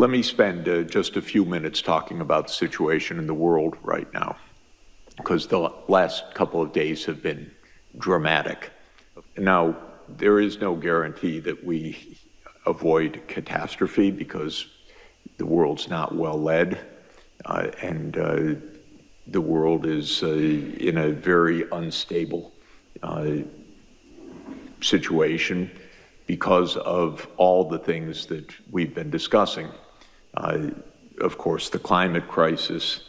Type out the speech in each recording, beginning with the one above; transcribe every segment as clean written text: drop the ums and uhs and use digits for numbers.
Let me spend just a few minutes talking about the situation in the world right now, because the last couple of days have been dramatic. Now, there is no guarantee that we avoid catastrophe because the world's not well led, and the world is in a very unstable situation because of all the things that we've been discussing. Of course, the climate crisis,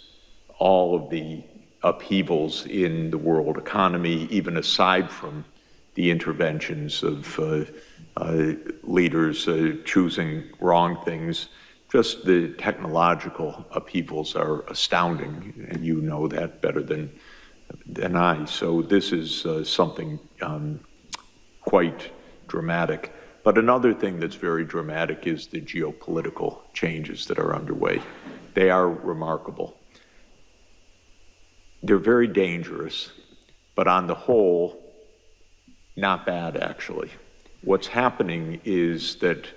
all of the upheavals in the world economy, even aside from the interventions of leaders choosing wrong things, just the technological upheavals are astounding, and you know that better than I. So this is something quite dramatic. But another thing that's very dramatic is the geopolitical changes that are underway. They are remarkable. They're very dangerous, but on the whole, not bad, actually. What's happening is that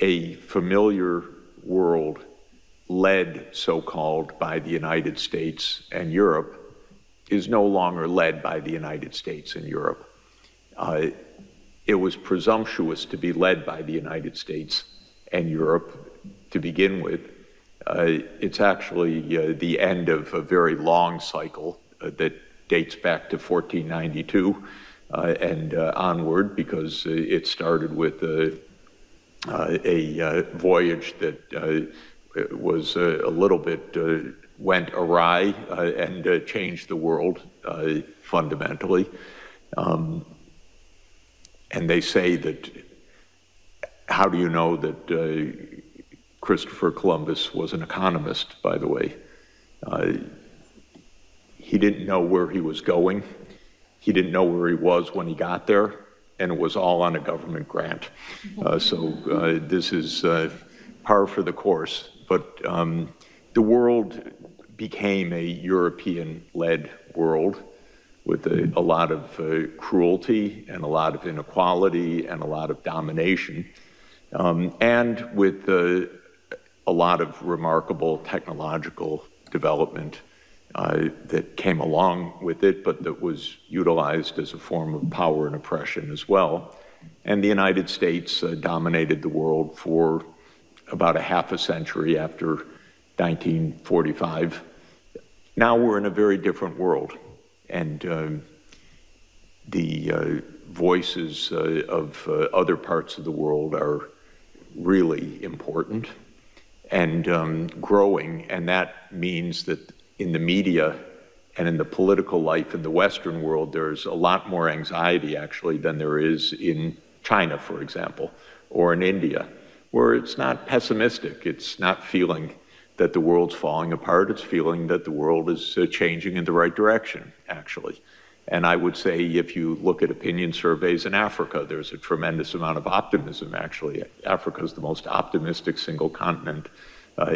a familiar world led, so-called, by the United States and Europe is no longer led by the United States and Europe. It was presumptuous to be led by the United States and Europe to begin with. It's actually the end of a very long cycle that dates back to 1492 and onward, because it started with a voyage that was a little bit, went awry and changed the world fundamentally. And they say that, how do you know that Christopher Columbus was an economist, by the way? He didn't know where he was going. He didn't know where he was when he got there, and it was all on a government grant. So this is par for the course. But the world became a European-led world with a lot of cruelty and a lot of inequality and a lot of domination, and with a lot of remarkable technological development that came along with it, but that was utilized as a form of power and oppression as well. And the United States dominated the world for about a half a century after 1945. Now we're in a very different world. And the voices of other parts of the world are really important and growing, and that means that in the media and in the political life in the Western world, there's a lot more anxiety, actually, than there is in China, for example, or in India, where it's not pessimistic. It's not feeling that the world's falling apart. It's feeling that the world is changing in the right direction, actually. And I would say if you look at opinion surveys in Africa, there's a tremendous amount of optimism, actually. Africa is the most optimistic single continent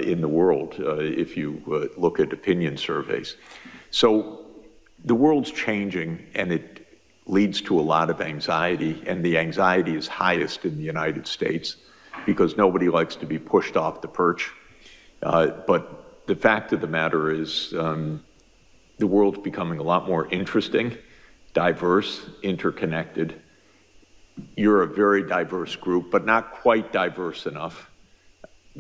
in the world, if you look at opinion surveys. So the world's changing, and it leads to a lot of anxiety, and the anxiety is highest in the United States because nobody likes to be pushed off the perch. But the fact of the matter is the world's becoming a lot more interesting, diverse, interconnected. You're a very diverse group, but not quite diverse enough.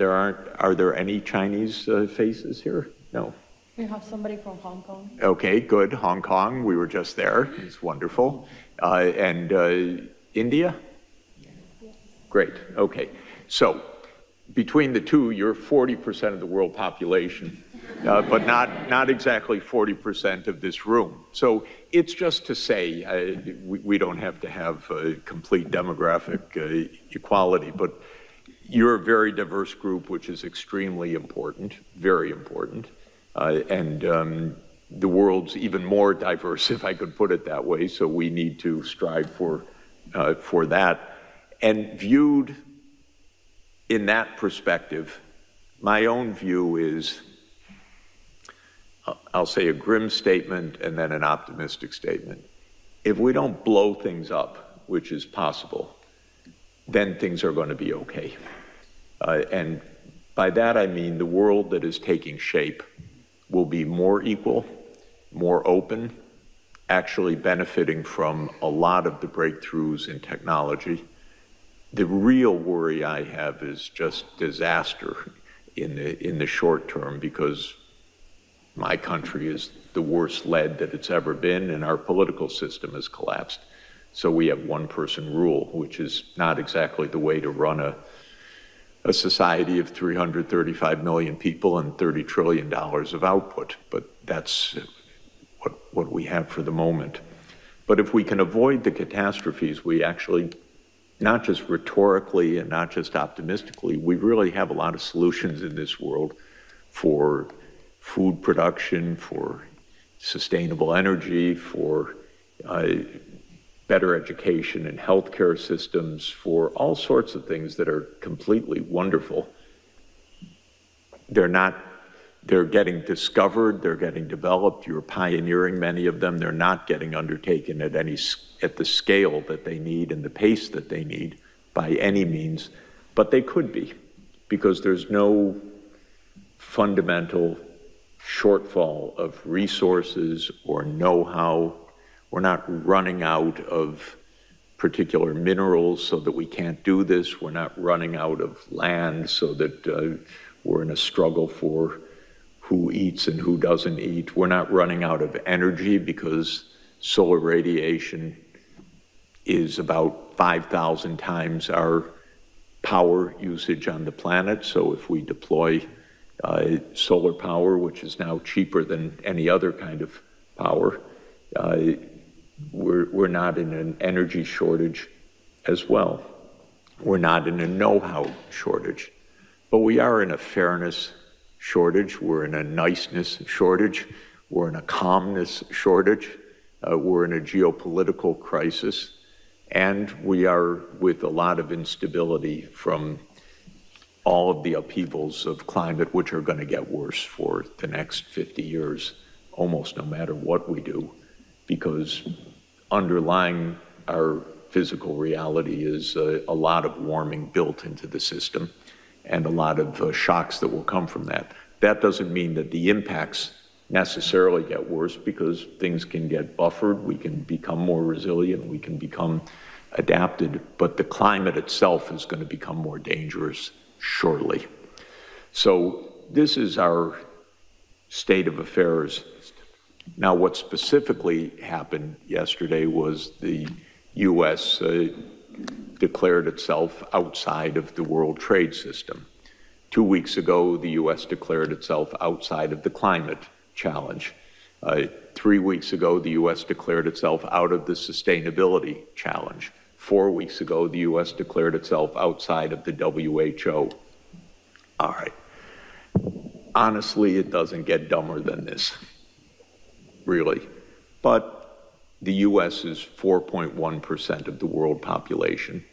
Are there any Chinese faces here? No. We have somebody from Hong Kong. Okay, good. Hong Kong, we were just there. It's wonderful. And India? Yes. Great, okay. So, between the two, you're 40% of the world population, but not exactly 40% of this room. So it's just to say, we don't have to have complete demographic equality, but you're a very diverse group, which is extremely important, very important. And the world's even more diverse, if I could put it that way, so we need to strive for that. And viewed in that perspective, my own view is, I'll say a grim statement and then an optimistic statement. If we don't blow things up, which is possible, then things are going to be okay. And By that I mean the world that is taking shape will be more equal, more open, actually benefiting from a lot of the breakthroughs in technology. The real worry I have is just disaster in the short term, because my country is the worst led that it's ever been, and our political system has collapsed. So we have one-person rule, which is not exactly the way to run a society of 335 million people and $30 trillion of output. But that's what we have for the moment. But if we can avoid the catastrophes, we actually, not just rhetorically and not just optimistically, we really have a lot of solutions in this world for food production, for sustainable energy, for better education and healthcare systems, for all sorts of things that are completely wonderful. They're getting discovered, they're getting developed, you're pioneering many of them. They're not getting undertaken at the scale that they need and the pace that they need by any means, but they could be, because there's no fundamental shortfall of resources or know-how. We're not running out of particular minerals so that we can't do this. We're not running out of land so that we're in a struggle for who eats and who doesn't eat. We're not running out of energy, because solar radiation is about 5,000 times our power usage on the planet. So if we deploy solar power, which is now cheaper than any other kind of power, we're not in an energy shortage as well. We're not in a know-how shortage, but we are in a fairness shortage. We're in a niceness shortage. We're in a calmness shortage. We're in a geopolitical crisis, and we are with a lot of instability from all of the upheavals of climate, which are going to get worse for the next 50 years, almost no matter what we do, because underlying our physical reality is a lot of warming built into the system and a lot of shocks that will come from that. That doesn't mean that the impacts necessarily get worse, because things can get buffered, we can become more resilient, we can become adapted, but the climate itself is going to become more dangerous shortly. So this is our state of affairs. Now, what specifically happened yesterday was the U.S. declared itself outside of the World Trade System. 2 weeks ago, the U.S. declared itself outside of the climate challenge. 3 weeks ago, the U.S. declared itself out of the sustainability challenge. 4 weeks ago, the U.S. declared itself outside of the WHO. All right. Honestly, it doesn't get dumber than this, really. But the U.S. is 4.1% of the world population.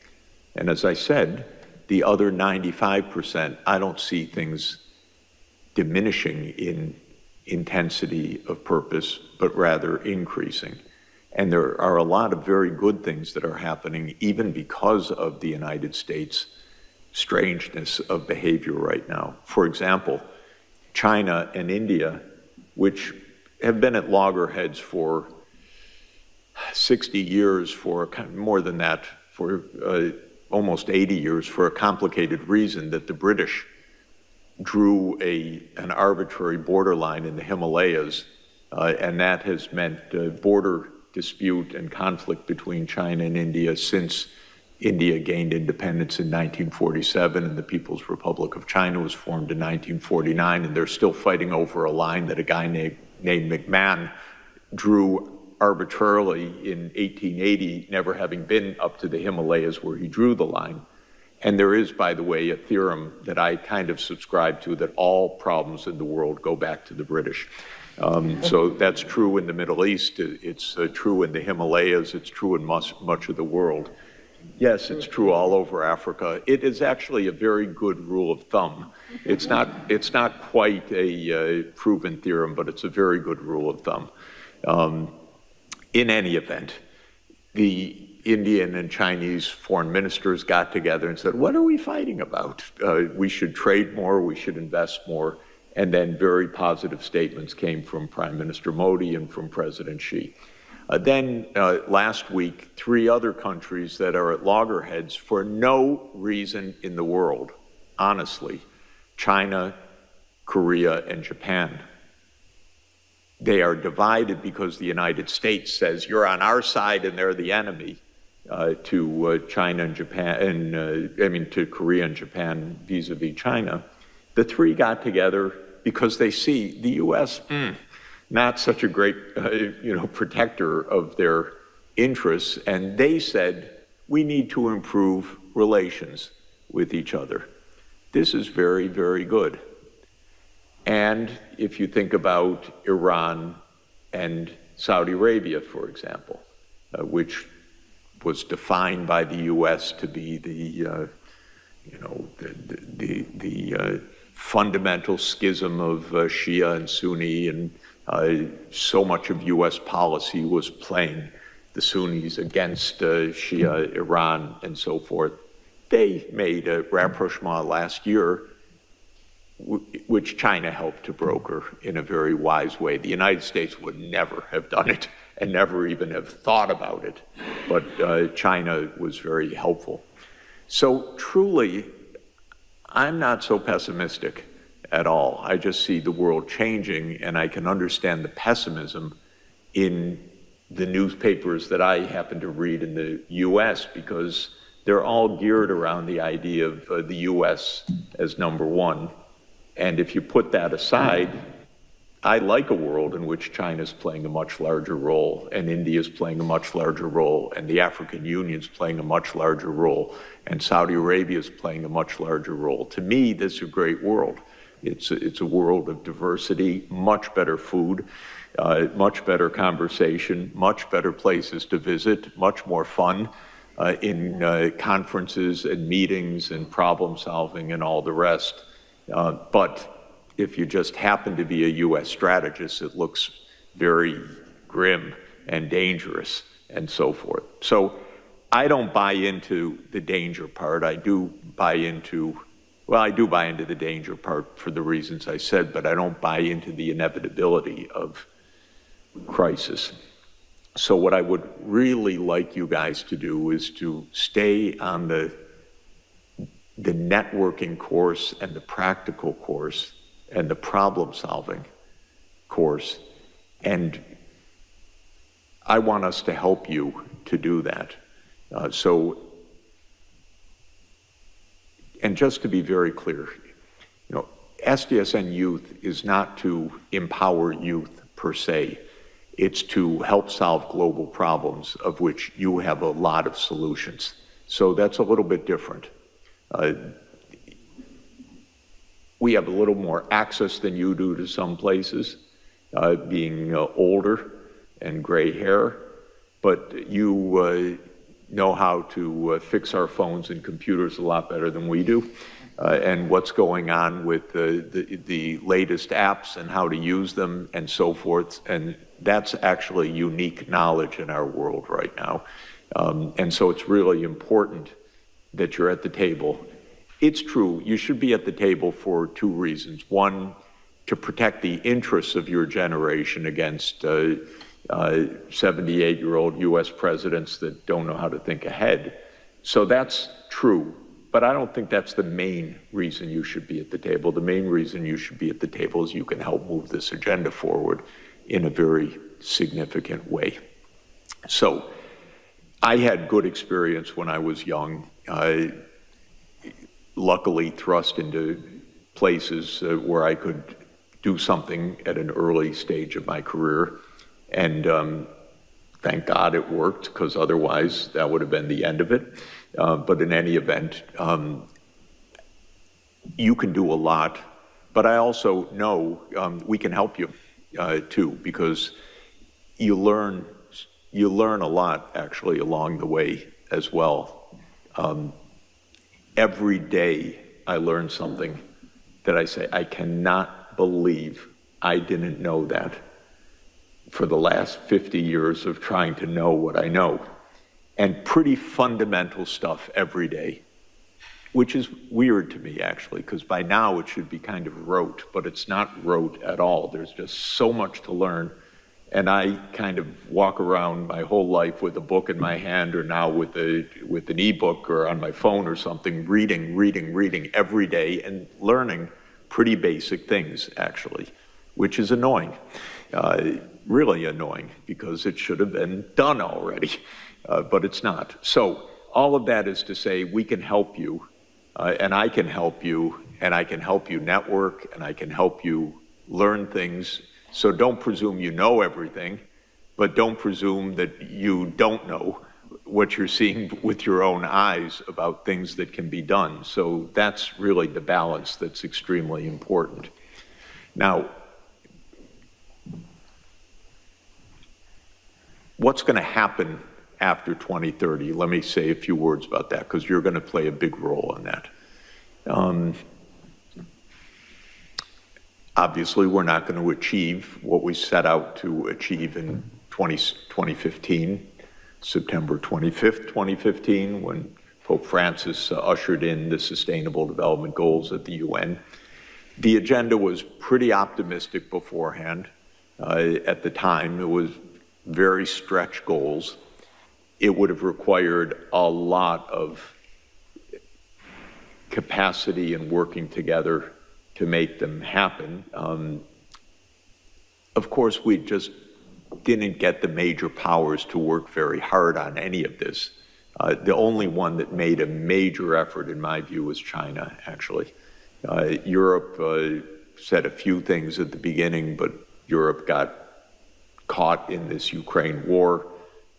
And as I said, the other 95%, I don't see things diminishing in intensity of purpose, but rather increasing. And there are a lot of very good things that are happening, even because of the United States' strangeness of behavior right now. For example, China and India, which have been at loggerheads for 60 years, for more than that, for almost 80 years, for a complicated reason that the British drew an arbitrary borderline in the Himalayas, and that has meant border dispute and conflict between China and India since India gained independence in 1947 and the People's Republic of China was formed in 1949, and they're still fighting over a line that a guy named McMahon drew arbitrarily in 1880, never having been up to the Himalayas where he drew the line. And there is, by the way, a theorem that I kind of subscribe to, that all problems in the world go back to the British. So that's true in the Middle East, it's true in the Himalayas, it's true in much of the world. Yes, it's true all over Africa. It is actually a very good rule of thumb. It's not quite a proven theorem, but it's a very good rule of thumb. In any event, the Indian and Chinese foreign ministers got together and said, what are we fighting about? We should trade more, we should invest more. And then very positive statements came from Prime Minister Modi and from President Xi. Then last week, 3 other countries that are at loggerheads for no reason in the world, honestly, China, Korea, and Japan. They are divided because the United States says you're on our side and they're the enemy to China and Japan, and to Korea and Japan vis-a-vis China. The 3 got together because they see the U.S. Not such a great, protector of their interests, and they said we need to improve relations with each other. This is very, very good. And if you think about Iran and Saudi Arabia, for example, which was defined by the U.S. to be the fundamental schism of Shia and Sunni, and so much of U.S. policy was playing the Sunnis against Shia, Iran, and so forth. They made a rapprochement last year, which China helped to broker in a very wise way. The United States would never have done it and never even have thought about it, but China was very helpful. So truly, I'm not so pessimistic at all. I just see the world changing, and I can understand the pessimism in the newspapers that I happen to read in the U.S., because they're all geared around the idea of the U.S. as number one. And if you put that aside, I like a world in which China's playing a much larger role, and India's playing a much larger role, and the African Union's playing a much larger role, and Saudi Arabia's playing a much larger role. To me, this is a great world. It's a world of diversity, much better food, much better conversation, much better places to visit, much more fun in conferences and meetings and problem solving and all the rest. But if you just happen to be a U.S. strategist, it looks very grim and dangerous and so forth. So I don't buy into the danger part. I do buy into the danger part for the reasons I said, but I don't buy into the inevitability of crisis. So what I would really like you guys to do is to stay on the networking course and the practical course and the problem-solving course. And I want us to help you to do that. And just to be very clear, SDSN Youth is not to empower youth per se. It's to help solve global problems, of which you have a lot of solutions. So that's a little bit different. We have a little more access than you do to some places, being older and gray hair, but you know how to fix our phones and computers a lot better than we do, and what's going on with the latest apps and how to use them and so forth. And that's actually unique knowledge in our world right now. And so it's really important that you're at the table. It's true, you should be at the table for 2 reasons. One, to protect the interests of your generation against 78-year-old U.S. presidents that don't know how to think ahead. So that's true, but I don't think that's the main reason you should be at the table. The main reason you should be at the table is you can help move this agenda forward in a very significant way. So I had good experience when I was young. Luckily thrust into places where I could do something at an early stage of my career. And thank God it worked, because otherwise that would have been the end of it. But in any event, you can do a lot. But I also know we can help you too, because you learn a lot actually along the way as well. Every day I learn something that I say, I cannot believe I didn't know that for the last 50 years of trying to know what I know. and pretty fundamental stuff every day, which is weird to me, actually, because by now it should be kind of rote, but it's not rote at all. There's just so much to learn. And I kind of walk around my whole life with a book in my hand, or now with an ebook or on my phone or something, reading every day and learning pretty basic things, actually, which is annoying, really annoying, because it should have been done already, but it's not. So all of that is to say we can help you, and I can help you, and I can help you network, and I can help you learn things. So don't presume you know everything, but don't presume that you don't know what you're seeing with your own eyes about things that can be done. So that's really the balance that's extremely important. Now, what's going to happen after 2030? Let me say a few words about that, because you're going to play a big role in that. Obviously, we're not going to achieve what we set out to achieve in 2015, September 25th, 2015, when Pope Francis ushered in the Sustainable Development Goals at the UN. The agenda was pretty optimistic beforehand. At the time, it was very stretched goals. It would have required a lot of capacity and working together to make them happen. Of course, we just didn't get the major powers to work very hard on any of this. The only one that made a major effort, in my view, was China, actually. Europe said a few things at the beginning, but Europe got caught in this Ukraine war,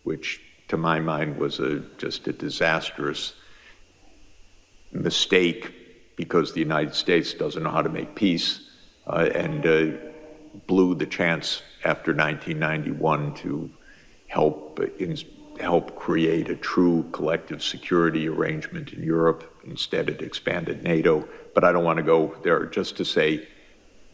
which to my mind was just a disastrous mistake, because the United States doesn't know how to make peace, and blew the chance after 1991 to help create a true collective security arrangement in Europe. Instead, it expanded NATO. But I don't want to go there. Just to say,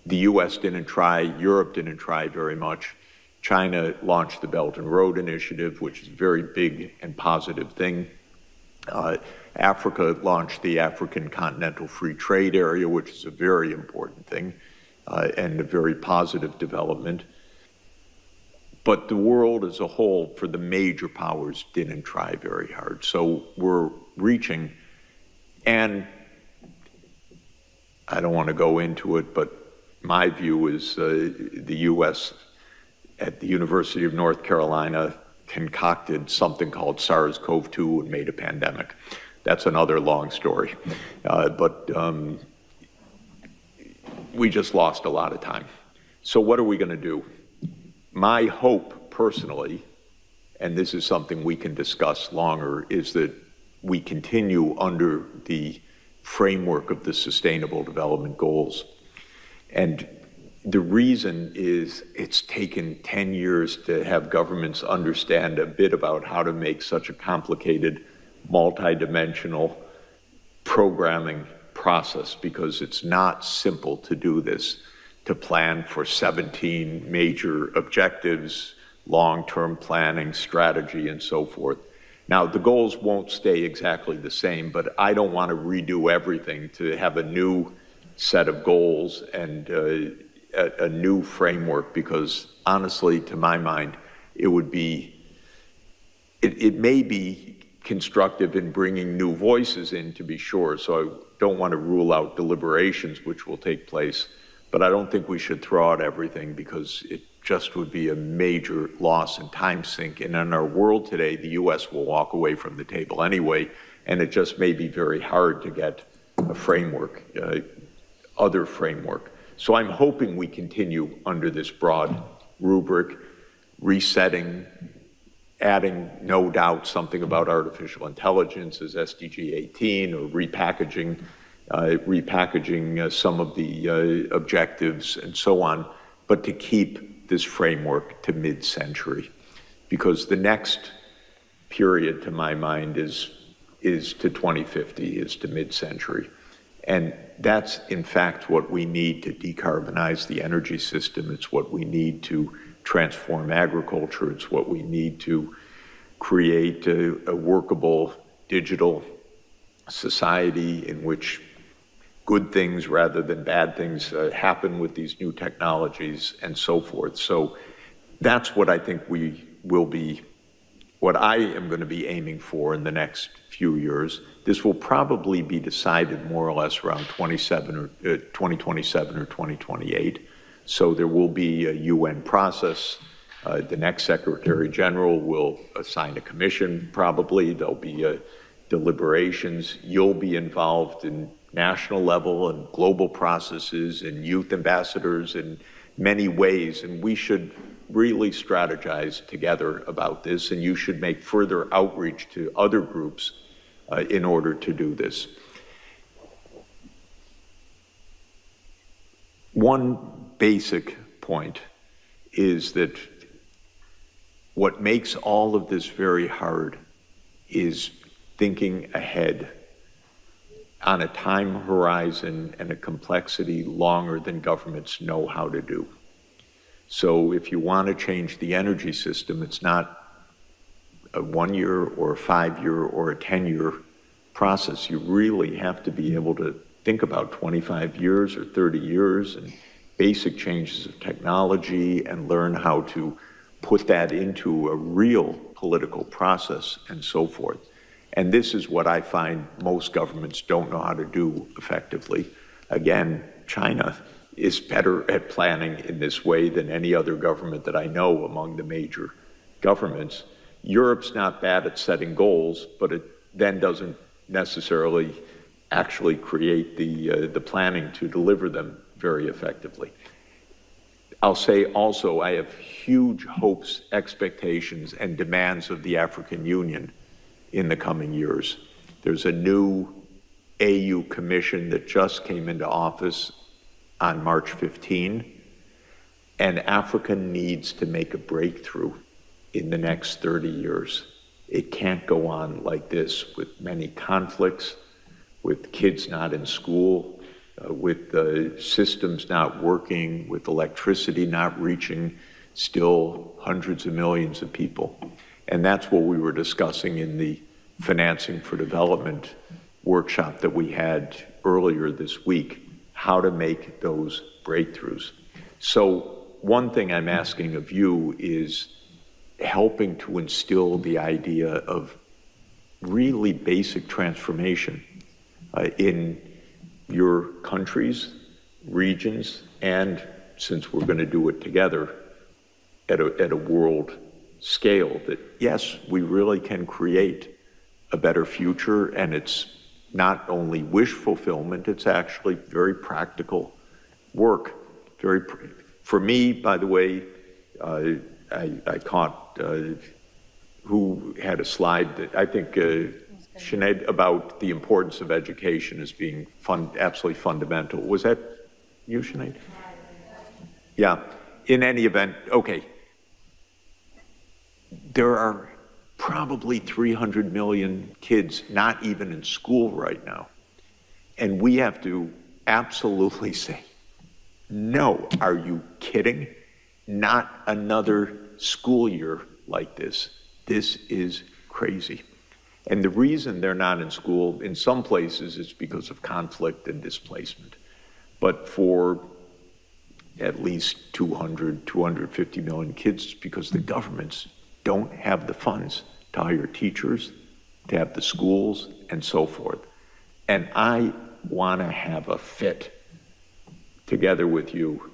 the US didn't try, Europe didn't try very much. China launched the Belt and Road Initiative, which is a very big and positive thing. Africa launched the African Continental Free Trade Area, which is a very important thing, and a very positive development. But the world as a whole, for the major powers, didn't try very hard. So we're reaching, and I don't want to go into it, but my view is the US at the University of North Carolina concocted something called SARS-CoV-2 and made a pandemic. That's another long story. But we just lost a lot of time. So what are we going to do? My hope, personally, and this is something we can discuss longer, is that we continue under the framework of the Sustainable Development Goals. And the reason is it's taken 10 years to have governments understand a bit about how to make such a complicated, multidimensional programming process, because it's not simple to do this, to plan for 17 major objectives, long-term planning, strategy, and so forth. Now, the goals won't stay exactly the same, but I don't want to redo everything to have a new set of goals and a new framework, because honestly, to my mind, it may be constructive in bringing new voices in, to be sure, so I don't want to rule out deliberations which will take place, but I don't think we should throw out everything, because it just would be a major loss and time sink. And in our world today, the US will walk away from the table anyway, and it just may be very hard to get a framework, other framework. So I'm hoping we continue under this broad rubric, resetting, adding, no doubt, something about artificial intelligence as SDG 18, or repackaging some of the objectives and so on, but to keep this framework to mid-century, because the next period, to my mind, is to 2050, is to mid-century. And that's, in fact, what we need to decarbonize the energy system. It's what we need to transform agriculture. It's what we need to create a workable digital society in which good things rather than bad things happen with these new technologies and so forth. So that's what I think what I am going to be aiming for in the next few years. This will probably be decided more or less around 2027 or 2028. So there will be a UN process. The next Secretary General will assign a commission, probably. There'll be deliberations. You'll be involved in national level and global processes and youth ambassadors in many ways. And we should really strategize together about this, and you should make further outreach to other groups in order to do this. One basic point is that what makes all of this very hard is thinking ahead on a time horizon and a complexity longer than governments know how to do. So if you want to change the energy system, it's not a 1 year or a 5 year or a 10-year process. You really have to be able to think about 25 years or 30 years and basic changes of technology and learn how to put that into a real political process and so forth. And this is what I find most governments don't know how to do effectively. Again, China is better at planning in this way than any other government that I know among the major governments. Europe's not bad at setting goals, but it then doesn't necessarily actually create the planning to deliver them very effectively. I'll say also I have huge hopes, expectations, and demands of the African Union in the coming years. There's a new AU commission that just came into office on March 15, and Africa needs to make a breakthrough in the next 30 years. It can't go on like this with many conflicts, with kids not in school, with the systems not working, with electricity not reaching still hundreds of millions of people. And that's what we were discussing in the Financing for Development workshop that we had earlier this week, how to make those breakthroughs. So one thing I'm asking of you is helping to instill the idea of really basic transformation in your countries, regions, and since we're going to do it together at a world scale, that yes, we really can create a better future, and it's not only wish fulfillment, it's actually very practical work. For me, by the way, I caught who had a slide that I think Sinead, about the importance of education as being absolutely fundamental. Was that you, Sinead? Yeah. In any event, okay. There are probably 300 million kids not even in school right now. And we have to absolutely say, no, are you kidding? Not another school year like this. This is crazy. And the reason they're not in school, in some places, it's because of conflict and displacement. But for at least 250 million kids, it's because the governments don't have the funds to hire teachers, to have the schools, and so forth. And I want to have a fit together with you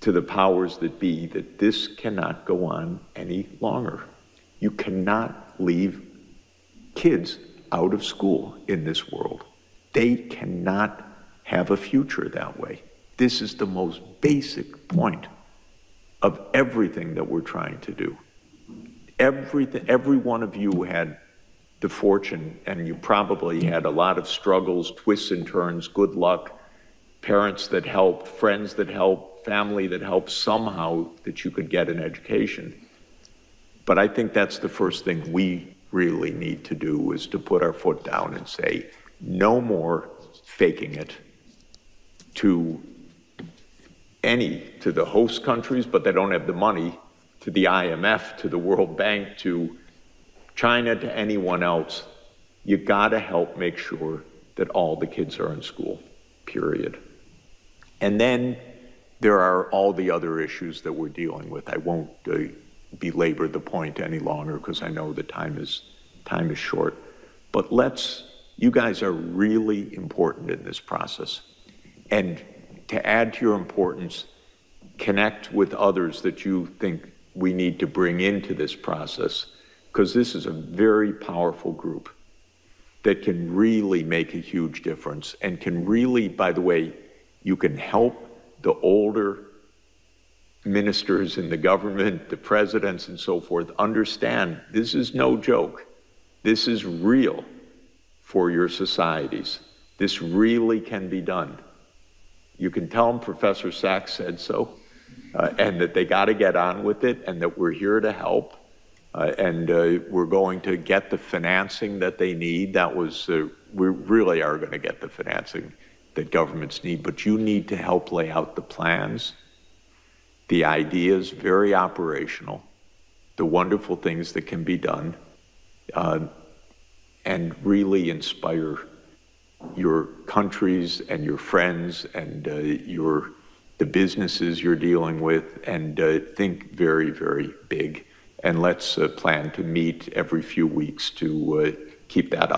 to the powers that be that this cannot go on any longer. You cannot leave kids out of school in this world. They cannot have a future that way. This is the most basic point of everything that we're trying to do. Every one of you had the fortune, and you probably had a lot of struggles, twists and turns, good luck, parents that helped, friends that helped, family that helped somehow that you could get an education. But I think that's the first thing we really need to do, is to put our foot down and say, no more faking it to the host countries, but they don't have the money, to the IMF, to the World Bank, to China to anyone else, you gotta help make sure that all the kids are in school, period. And then there are all the other issues that we're dealing with. I won't belabor the point any longer because I know the time is short. But you guys are really important in this process. And to add to your importance, connect with others that you think we need to bring into this process, because this is a very powerful group that can really make a huge difference and can really, by the way, you can help the older ministers in the government, the presidents and so forth, understand this is no joke. This is real for your societies. This really can be done. You can tell them Professor Sachs said so, and that they got to get on with it, and that we're here to help, and we're going to get the financing that they need. We really are going to get the financing that governments need, but you need to help lay out the plans, the ideas, very operational, the wonderful things that can be done, and really inspire your countries and your friends and the businesses you're dealing with, and think very, very big. And let's plan to meet every few weeks to keep that up.